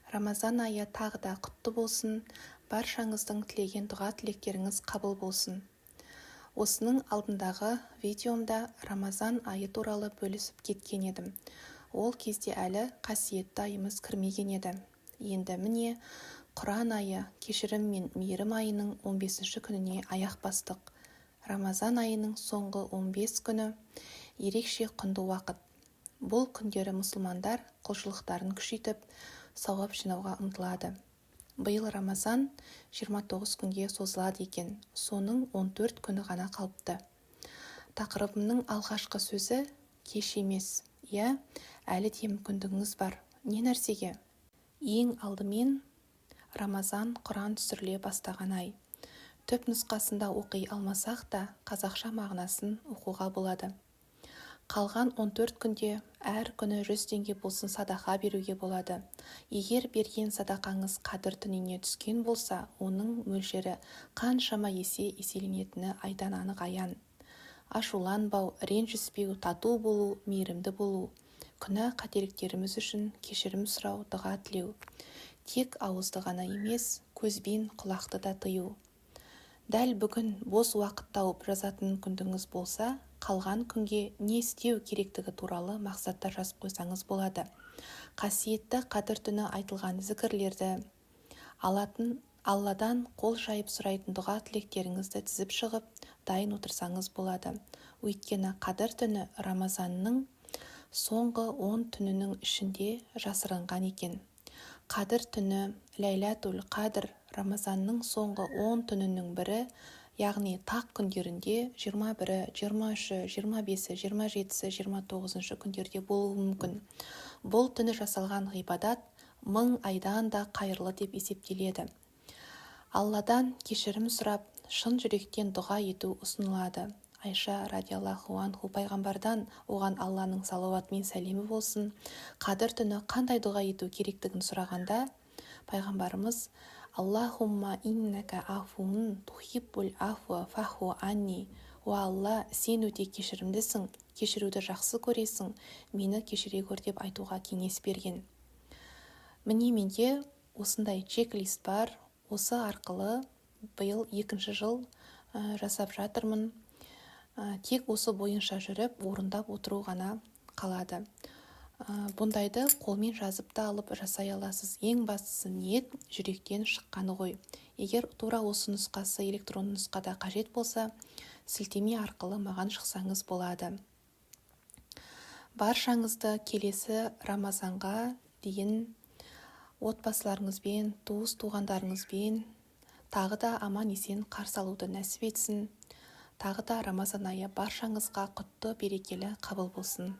Рамазан айы тағы да құтты болсын, баршаңыздың тілеген дұға тілектеріңіз қабыл болсын. Осының алдындағы видеомда Рамазан айы туралы бөлісіп кеткен едім. Ол кезде әлі қасиетті айымыз кірмеген еді. Енді міне Құран айы, кешірім мен мейірім айының 15-ші күніне аяқ бастық. Рамазан айының соңғы 15 күні ерекше құнды уақыт. Бұл күндері мұсылмандар құлшылықтарын күшейтіп, сауап жинауға ұмтылады. Биыл Рамазан 29 күнге созылады екен, соның 14 күні ғана қалыпты. Тақырыбымның алғашқы сөзі кеш емес, әлі де мүмкіндігіңіз бар. Не нәрсеге? Ең алдымен Рамазан Құран түсіріле бастаған ай. Түп нұсқасында оқи алмасақ та, қазақша мағынасын оқуға болады. Қалған 14 күнде әр күні 100 теңге болсын садақа беруге болады. Егер берген садақаңыз қадір түніне түскен болса, оның мөлшері қаншама есе еселенетіні айдан анық аян. Ашуланбау, ренжіспеу, тату болу, мейірімді болу, күнә қателіктеріміз үшін кешірім сұрау, дұға тілеу. Тек ауызды ғана емес, көзбен құлақты да тыю. Дәл бүгін бос уақыт тауып жазатын күндіңіз болса, қалған күнге не істеу керектігі туралы мақсаттар жазып қойсаңыз болады. Қасиетті қадір түні айтылған зікірлерді, Алладан қол жайып сұрайтын дұға тілектеріңізді тізіп шығып, дайын отырсаңыз болады. Өйткені қадір түні Рамазанның соңғы 10 түнінің ішінде жасырынған екен. Қадір түні, Ләйләтул Қадір, Рамазанның соңғы 10 түнінің бірі, яғни тақ күндерінде 21, 23, 25, 27, 29 күндерде болуы мүмкін. Бұл түні жасалған ғибадат 1000 айдан да қайырлы деп есептеледі. Алладан кешірім сұрап, шын жүректен дұға ету ұсынылады. Айша радиаллаху анху пайғамбардан, оған Алланың салауат мен сәлемі болсын, қадір түні қандай дұға ету керектігін сұрағанда, пайғамбарымыз Аллахумма иннака афун тухиббул афуа фаху анни. О Алла, сен өте кешірімдісің, кешіруді жақсы көресің, мені кешіре көр деп айтуға кеңес берген. Міне менде осындай чек-лист бар. Осы арқылы биыл 2-ші жыл жасап жатырмын. Тек осы бойынша жүріп, орындап отыру ғана қалады. Бұндайды қолмен жазып та алып жасай аласыз. Ең бастысы ниет жүректен шыққаны ғой. Егер тура осы нұсқасы электронды нұсқада қажет болса, сілтеме арқылы маған шықсаңыз болады. Баршаңызды келесі Рамазанға дейін отбасыларыңызбен, туыс-туғандарыңызбен тағы да аман-есен қарсы алуды нәсіп етсін. Тағы да Рамазан айы баршаңызға құтты, берекелі қабыл болсын.